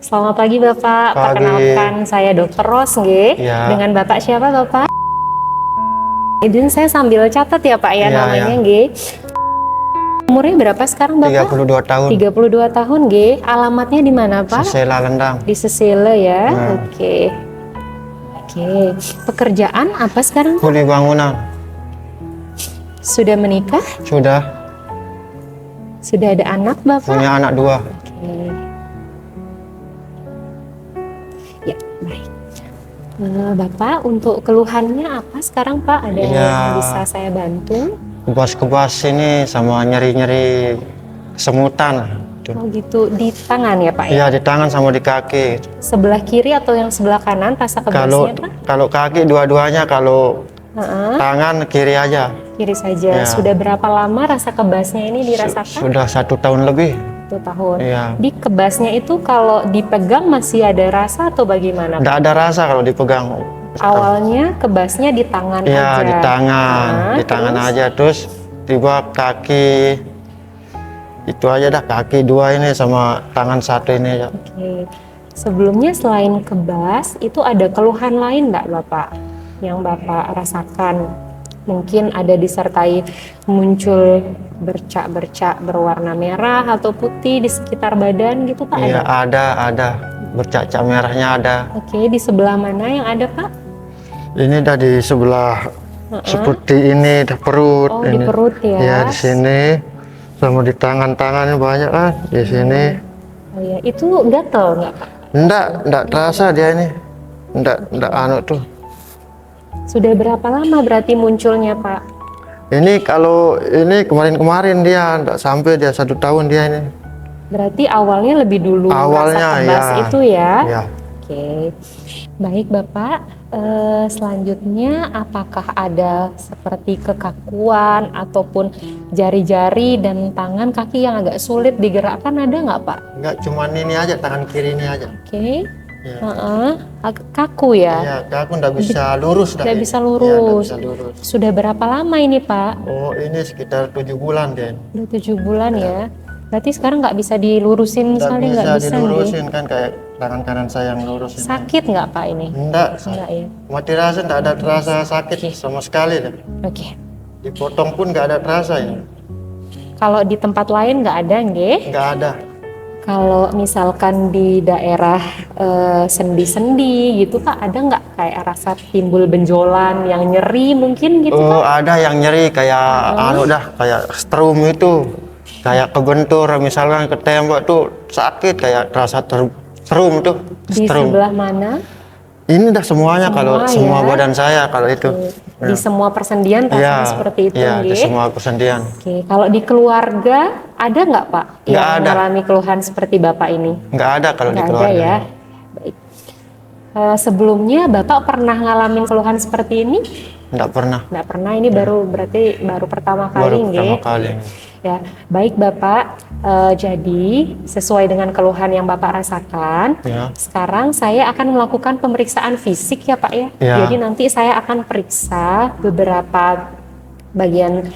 Selamat pagi Bapak. Pagi. Perkenalkan saya Dr. Ros, nggih. Ya. Dengan Bapak siapa Bapak? Izin saya sambil catat ya Pak ya, Ya, namanya ya. nggih. Umurnya berapa sekarang Bapak? 32 tahun. 32 tahun nggih. Alamatnya di mana Pak? Sesela Lendang. Di Sesele ya. Nah. Oke. Oke. Pekerjaan apa sekarang? Kuli bangunan. Sudah menikah? Sudah Sudah ada anak Bapak? punya anak 2. Oke. Ya, baik. Bapak, untuk keluhannya apa sekarang Pak? Ada Ya. yang bisa saya bantu? Kebas-kebas ini sama nyeri-nyeri kesemutan. Oh gitu, di tangan ya Pak ya? Iya, di tangan sama di kaki. Sebelah kiri atau yang sebelah kanan rasa Kalau kebasnya Pak? kalau kaki dua-duanya, kalau Heeh, tangan kiri aja. kiri saja. Ya. Sudah berapa lama rasa kebasnya ini dirasakan? Sudah 1 tahun lebih. 1 tahun. Iya. Di kebasnya itu kalau dipegang masih ada rasa atau bagaimana Pak? Nggak ada rasa kalau dipegang. Awalnya kebasnya di tangan Iya, aja. di tangan, Nah, di tangan terus? aja. Terus tiba kaki, itu aja dah, kaki 2 ini sama tangan 1 ini aja. Oke. Sebelumnya selain kebas, itu ada keluhan lain nggak Bapak yang Bapak rasakan? Mungkin ada disertai muncul bercak-bercak berwarna merah atau putih di sekitar badan gitu Pak? Iya, Ada? ada, bercak-cak merahnya ada. Oke, di sebelah mana yang ada Pak? Ini dah di sebelah seperti ini, dah perut. Oh, ini. di perut ya? Iya, di sini, sama di tangan-tangan banyak kan, di sini. Oh ya, itu gatel nggak Pak? Enggak terasa dia ini. Enggak anu tuh. Sudah berapa lama berarti munculnya Pak? Ini kalau ini kemarin-kemarin dia enggak sampai dia 1 tahun dia ini. Berarti awalnya lebih dulu Awalnya, rasa kebas ya. itu ya? Ya. Oke, baik Bapak. Selanjutnya, apakah ada seperti kekakuan ataupun jari-jari dan tangan kaki yang agak sulit digerakkan, ada nggak Pak? Enggak, cuman ini aja, tangan kiri ini aja. Oke, Ya. agak kaku ya? Iya, aku enggak bisa lurus dah. Nggak ini. bisa Iya, lurus. nggak bisa lurus. Sudah berapa lama ini Pak? Oh, ini sekitar 7 bulan dia. Udah 7 bulan ya? Berarti sekarang nggak bisa dilurusin Nggak sekali, bisa nggak bisa nih? dilurusin kan, kayak tangan kanan saya yang lurus ini. Sakit nggak Pak ini? Enggak, Enggak ya? mati rasa enggak ada terasa sakit sama sekali dah. Oke. Dipotong pun enggak ada terasa ya. Kalau di tempat lain nggak ada, nggih? Enggak ada. Kalau misalkan di daerah sendi-sendi gitu Pak, ada nggak kayak rasa timbul benjolan yang nyeri mungkin gitu Oh, Pak? ada yang nyeri kayak anu dah, kayak strum itu. Kayak kebentur misalkan ketembak tuh sakit, kayak terasa strum tuh. Di Strum. sebelah mana? Ini dah semuanya, kalau Semua semua ya? badan saya kalau itu. Di semua persendian rasanya seperti itu, Iya, di nggih? semua persendian. Oke, kalau di keluarga ada nggak Pak Nggak yang ada. mengalami keluhan seperti Bapak ini? Enggak ada kalau di Nggak ada keluarga. ya? Baik. Sebelumnya Bapak pernah ngalamin keluhan seperti ini? Enggak pernah. Nggak pernah, ini berarti baru pertama kali, Baru nggih? pertama kali. Ya, baik Bapak. Jadi sesuai dengan keluhan yang Bapak rasakan, Ya. sekarang saya akan melakukan pemeriksaan fisik ya Pak ya. Ya. Jadi nanti saya akan periksa beberapa bagian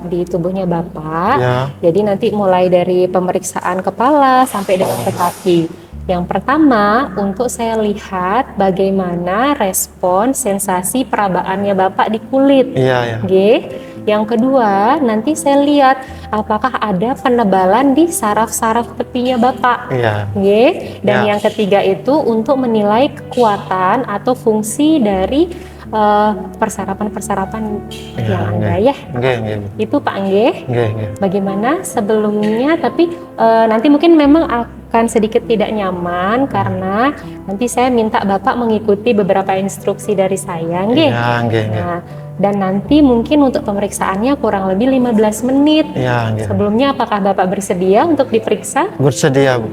di tubuhnya Bapak. Ya. Jadi nanti mulai dari pemeriksaan kepala sampai dengan ke kaki. Yang pertama, untuk saya lihat bagaimana respon sensasi perabaannya Bapak di kulit. Iya, ya. Nggih. Yang kedua, nanti saya lihat apakah ada penebalan di saraf-saraf tepinya Bapak. Iya. Nggih. Dan Ya. yang ketiga itu untuk menilai kekuatan atau fungsi dari persarapan-persarapan yang ada ya. Nggih, nggih. Itu Pak nggih. Nggih, nggih. Bagaimana sebelumnya, tapi nanti mungkin memang akan sedikit tidak nyaman karena nanti saya minta Bapak mengikuti beberapa instruksi dari saya, nggih. Iya, nggih, nggih. Nah, dan nanti mungkin untuk pemeriksaannya kurang lebih 15 menit. Iya, nggih. Sebelumnya apakah Bapak bersedia untuk diperiksa? Bersedia, Bu.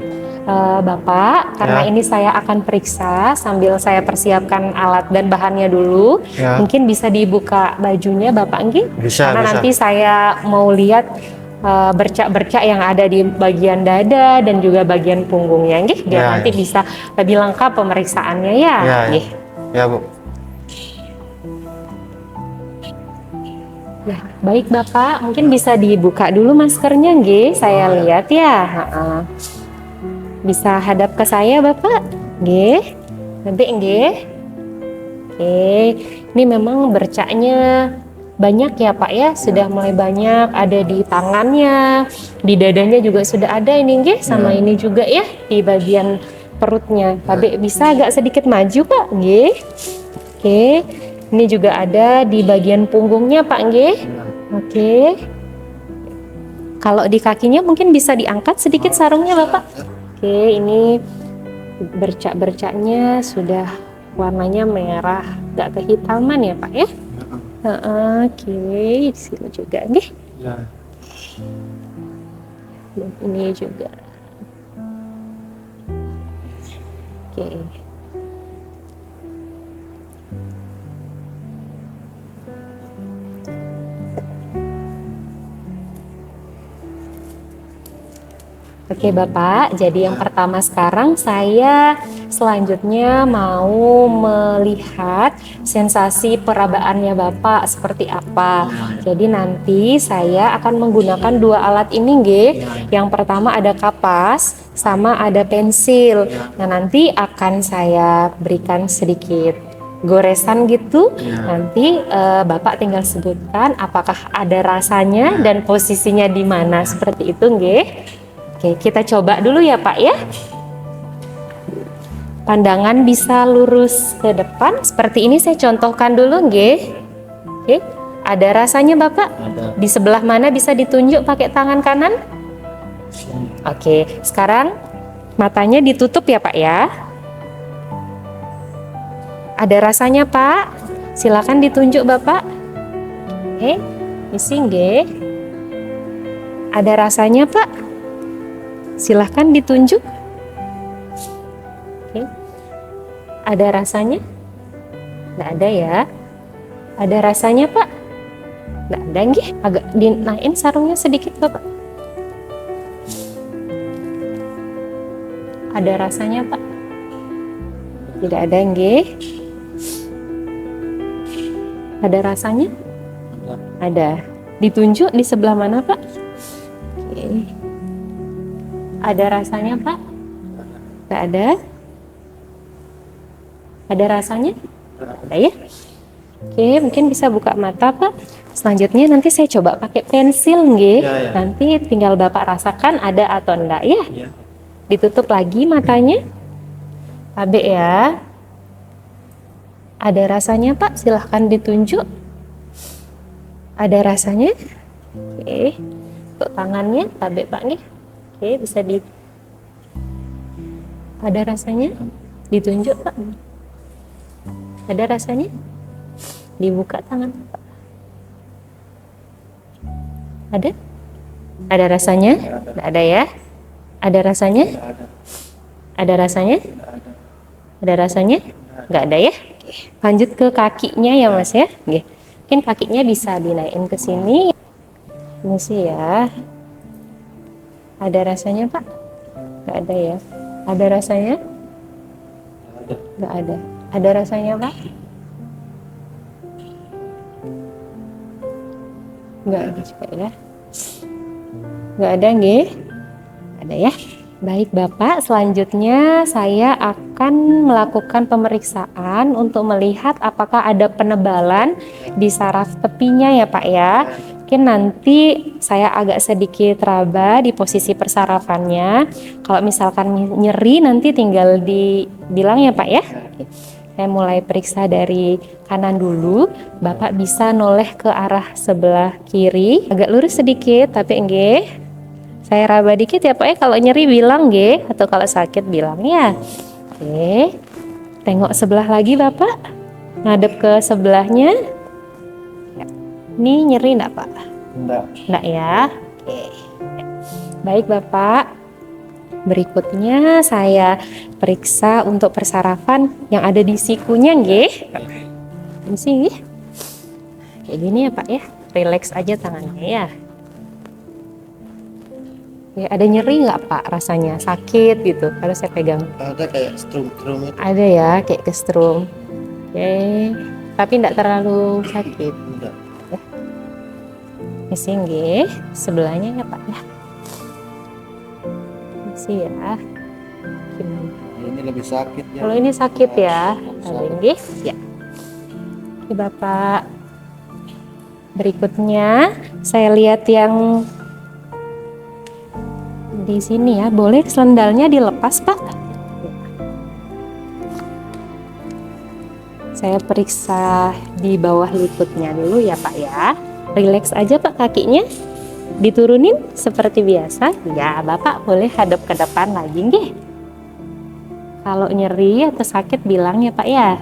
Bapak, karena Ya. ini saya akan periksa sambil saya persiapkan alat dan bahannya dulu. Ya. Mungkin bisa dibuka bajunya Bapak, nggih? Bisa, Karena bisa. nanti saya mau lihat bercak-bercak yang ada di bagian dada dan juga bagian punggungnya, nggih? Biar Ya, nanti ya. bisa lebih lengkap pemeriksaannya ya. Ya, ya. Nggih. Ya, Bu. Ya, baik Bapak, mungkin bisa dibuka dulu maskernya, nggih? Saya lihat ya. Ha-ha. Bisa hadap ke saya Bapak. Nggih. Nanti nggih. Oke. Ini memang bercaknya banyak ya Pak ya, sudah mulai banyak, ada di tangannya, di dadanya juga sudah ada ini nggih, sama ini juga ya di bagian perutnya. Tapi bisa agak sedikit maju Pak, nggih. Oke. Ini juga ada di bagian punggungnya Pak, nggih. Oke. Kalau di kakinya mungkin bisa diangkat sedikit sarungnya Bapak. Oke, ini bercak-bercaknya sudah warnanya merah, gak kehitaman ya Pak ya. Oke, di sini juga nih. Dan ini juga. Oke. Oke Bapak, jadi yang pertama sekarang saya selanjutnya mau melihat sensasi perabaannya Bapak seperti apa. Jadi nanti saya akan menggunakan dua alat ini nggih. Yang pertama ada kapas sama ada pensil. Nah nanti akan saya berikan sedikit goresan gitu. Nanti Bapak tinggal sebutkan apakah ada rasanya dan posisinya di mana seperti itu nggih. Oke, kita coba dulu ya Pak ya. Pandangan bisa lurus ke depan. Seperti ini saya contohkan dulu nggih. Oke, ada rasanya Bapak? Ada. Di sebelah mana bisa ditunjuk pakai tangan kanan? Oke, sekarang matanya ditutup ya Pak ya. Ada rasanya Pak? Silakan ditunjuk Bapak. Oke, isi nggih. Ada rasanya Pak? Silahkan ditunjuk. Oke. Ada rasanya? Nggak ada ya. Ada rasanya Pak? Nggak ada nggih. Agak dinaikin sarungnya sedikit Bapak. Ada rasanya Pak? Tidak ada nggih. Ada rasanya? Ada. Ditunjuk di sebelah mana Pak? Oke. Ada rasanya Pak? Nggak ada. Ada rasanya? Ada ya? Oke, mungkin bisa buka mata Pak. Selanjutnya nanti saya coba pakai pensil nggih. Ya. Nanti tinggal Bapak rasakan ada atau enggak ya. Ya. Ditutup lagi matanya. Abe ya. Ada rasanya Pak? Silahkan ditunjuk. Ada rasanya? Oke. Untuk tangannya, Abe Pak nggih. Oke, bisa di. Ada rasanya? Ditunjuk Pak. Ada rasanya? Dibuka tangan Pak. Ada? Ada rasanya? Tidak ada ya? Ada rasanya? Ada rasanya? Ada rasanya? Nggak ada ya? Oke. Lanjut ke kakinya ya Mas ya. Oke. Mungkin kakinya bisa dinaikin ke sini. Ini sih ya. Ada rasanya Pak? Nggak ada ya? Ada rasanya? Nggak ada. Ada rasanya Pak? Nggak ada juga ya? Nggak ada nggih? Ada ya? Baik Bapak, selanjutnya saya akan melakukan pemeriksaan untuk melihat apakah ada penebalan di saraf tepinya ya Pak ya. Mungkin nanti saya agak sedikit raba di posisi persarafannya. Kalau misalkan nyeri nanti tinggal dibilang ya Pak ya. Saya mulai periksa dari kanan dulu. Bapak bisa noleh ke arah sebelah kiri. Agak lurus sedikit tapi nggih. Saya raba dikit ya Pak ya. Kalau nyeri bilang nggih, atau kalau sakit bilang ya. Oke. Tengok sebelah lagi Bapak. Ngadep ke sebelahnya. Ini nyeri enggak Pak? Enggak ya. Oke. Baik Bapak. Berikutnya saya periksa untuk persarafan yang ada di sikunya nggih. Ini sih. Kayak gini ya Pak ya. Relax aja tangannya ya. Ya, ada nyeri nggak Pak rasanya? Sakit gitu kalau saya pegang? Ada kayak strum-strum itu. Ada ya, kayak kestrum. Oke, tapi nggak terlalu sakit. Enggak. Isi nggih, sebelahnya ya Pak ya. Isi ya. gimana? Ini lebih sakit ya. Kalau ini sakit ya, Sakit. nggih? Ya. Oke, Bapak. Berikutnya saya lihat yang di sini ya. Boleh sendalnya dilepas, Pak? Saya periksa di bawah lututnya dulu ya, Pak ya. Rileks aja, Pak, kakinya. Diturunin seperti biasa. Ya, Bapak boleh hadap ke depan lagi, nggih. Kalau nyeri atau sakit bilang ya, Pak ya.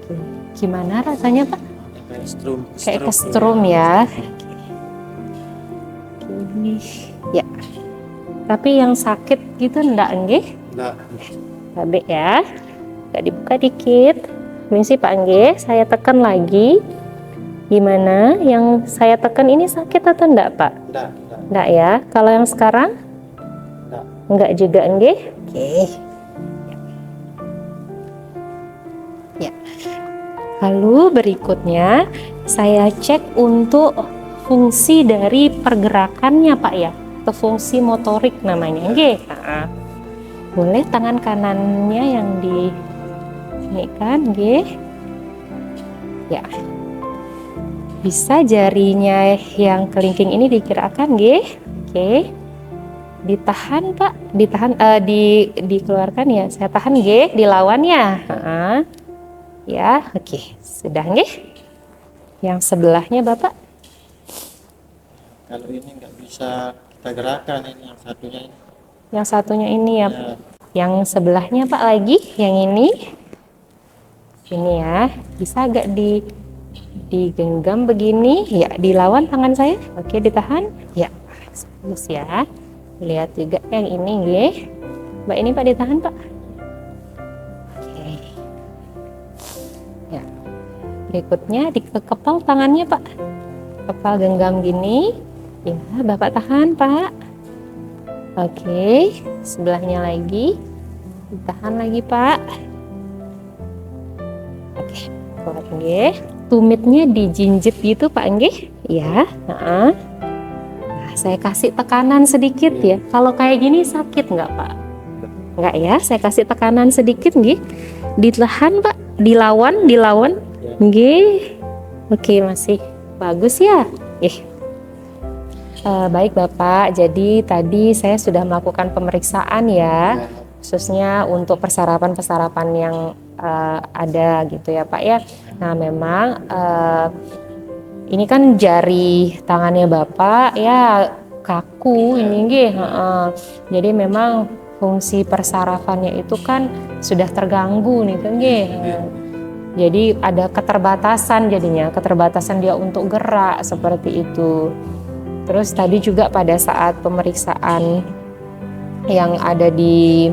Oke. Gimana rasanya, Pak? Kayak strum. Kayak kestrum ya. Oke. Ya. Tapi yang sakit gitu enggak, nggih? Nah, Baik ya. Agak dibuka dikit. Misi Pak nggih, saya tekan lagi. Gimana? Yang saya tekan ini sakit atau enggak, Pak? enggak. Enggak ya. Kalau yang sekarang? Enggak. Enggak juga, nggih? Oke. Ya. Lalu berikutnya saya cek untuk fungsi dari pergerakannya, Pak ya. Atau fungsi motorik namanya, nggih. Nah, boleh tangan kanannya yang di ini kan, nggih. Ya. Bisa jarinya yang kelingking ini digerakkan, nggih. Oke. Ditahan, Pak. Ditahan dikeluarkan ya. Saya tahan, nggih. Dilawan ya. Ya, oke. Sudah, nggih. Yang sebelahnya, Bapak. Kalau ini nggak bisa kita gerakan ini yang satunya ini. Yang satunya ini ya. Ya, Yang sebelahnya, Pak, lagi. Yang ini. Ini ya. Bisa agak digenggam begini. Ya, dilawan tangan saya. Oke, ditahan. Ya. Bagus ya. Lihat juga yang ini, nggih. Mbak, ini Pak ditahan, Pak. Oke. Ya. Berikutnya dikepal tangannya, Pak. Kepal genggam gini. Ya, Bapak tahan, Pak. Oke, sebelahnya lagi. Ditahan lagi, Pak. Oke, kuat nggih. Tumitnya dijinjit gitu, Pak nggih. Ya, Nah, saya kasih tekanan sedikit ya. Kalau kayak gini sakit nggak, Pak? Nggak ya, saya kasih tekanan sedikit nggih. Ditahan, Pak. Dilawan. Nggih. Oke, masih bagus ya. Baik Bapak, jadi tadi saya sudah melakukan pemeriksaan ya, khususnya untuk persarapan-persarapan yang ada gitu ya Pak ya. Nah memang ini kan jari tangannya Bapak ya kaku ini nggih. Jadi memang fungsi persarafannya itu kan sudah terganggu nih kan nggih. Jadi ada keterbatasan jadinya, keterbatasan dia untuk gerak seperti itu. Terus tadi juga pada saat pemeriksaan yang ada di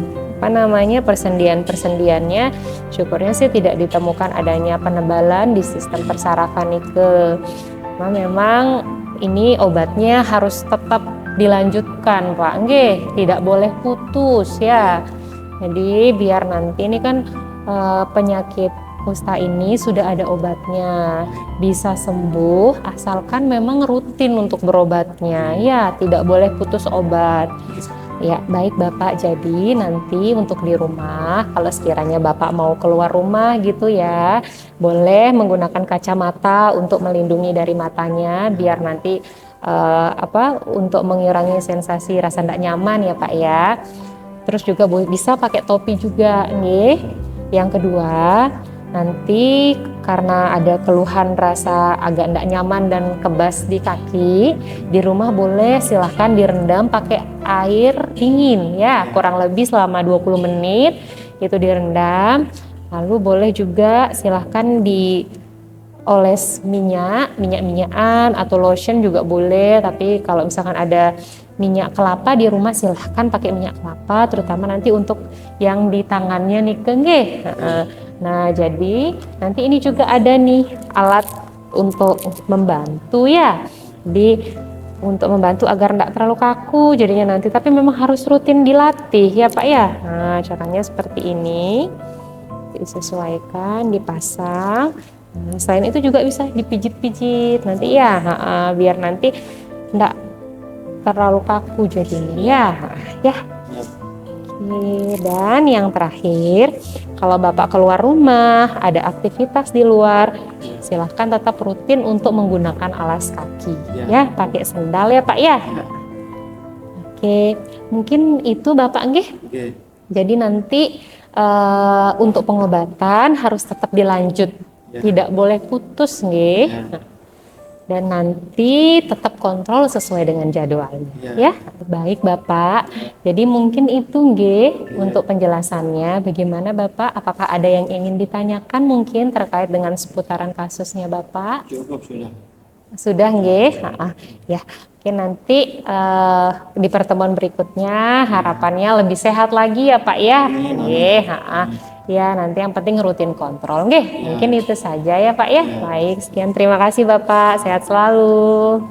persendian-persendiannya, syukurnya sih tidak ditemukan adanya penebalan di sistem persarafan Nike. Nah, memang ini obatnya harus tetap dilanjutkan Pak, nggih, tidak boleh putus ya. Jadi biar nanti ini kan penyakit kusta ini sudah ada obatnya, bisa sembuh asalkan memang rutin untuk berobatnya ya, tidak boleh putus obat ya. Baik Bapak, jadi nanti untuk di rumah kalau sekiranya Bapak mau keluar rumah gitu ya, boleh menggunakan kacamata untuk melindungi dari matanya biar nanti untuk mengurangi sensasi rasa tidak nyaman ya Pak ya. Terus juga bisa pakai topi juga nih. Yang kedua, nanti karena ada keluhan rasa agak tidak nyaman dan kebas di kaki, di rumah boleh silahkan direndam pakai air dingin ya, kurang lebih selama 20 menit itu direndam. Lalu boleh juga silahkan dioles minyak-minyakan atau lotion juga boleh, tapi kalau misalkan ada minyak kelapa di rumah silahkan pakai minyak kelapa, terutama nanti untuk yang di tangannya nih nggih. Nah, jadi nanti ini juga ada nih alat untuk membantu ya, untuk membantu agar tidak terlalu kaku jadinya nanti, tapi memang harus rutin dilatih ya Pak ya. Nah, caranya seperti ini, disesuaikan, dipasang. Nah, selain itu juga bisa dipijit-pijit nanti ya, biar nanti tidak terlalu kaku jadinya ya. Ya. Ya. Oke, dan yang terakhir, kalau Bapak keluar rumah, ada aktivitas di luar, silahkan tetap rutin untuk menggunakan alas kaki. Ya, pakai sendal ya Pak ya. Oke, mungkin itu Bapak nggih. Oke. Jadi nanti untuk pengobatan harus tetap dilanjut, tidak boleh putus nggih. Dan nanti tetap kontrol sesuai dengan jadwalnya ya. Baik Bapak. Jadi mungkin itu nggih untuk penjelasannya. Bagaimana Bapak? Apakah ada yang ingin ditanyakan mungkin terkait dengan seputaran kasusnya Bapak? Cukup sudah. Sudah nggih. Ya. Oke, nanti di pertemuan berikutnya harapannya lebih sehat lagi ya Pak ya. Nggih, ya, nanti yang penting rutin kontrol nggih. Mungkin itu saja ya Pak ya. Baik, sekian terima kasih Bapak. Sehat selalu.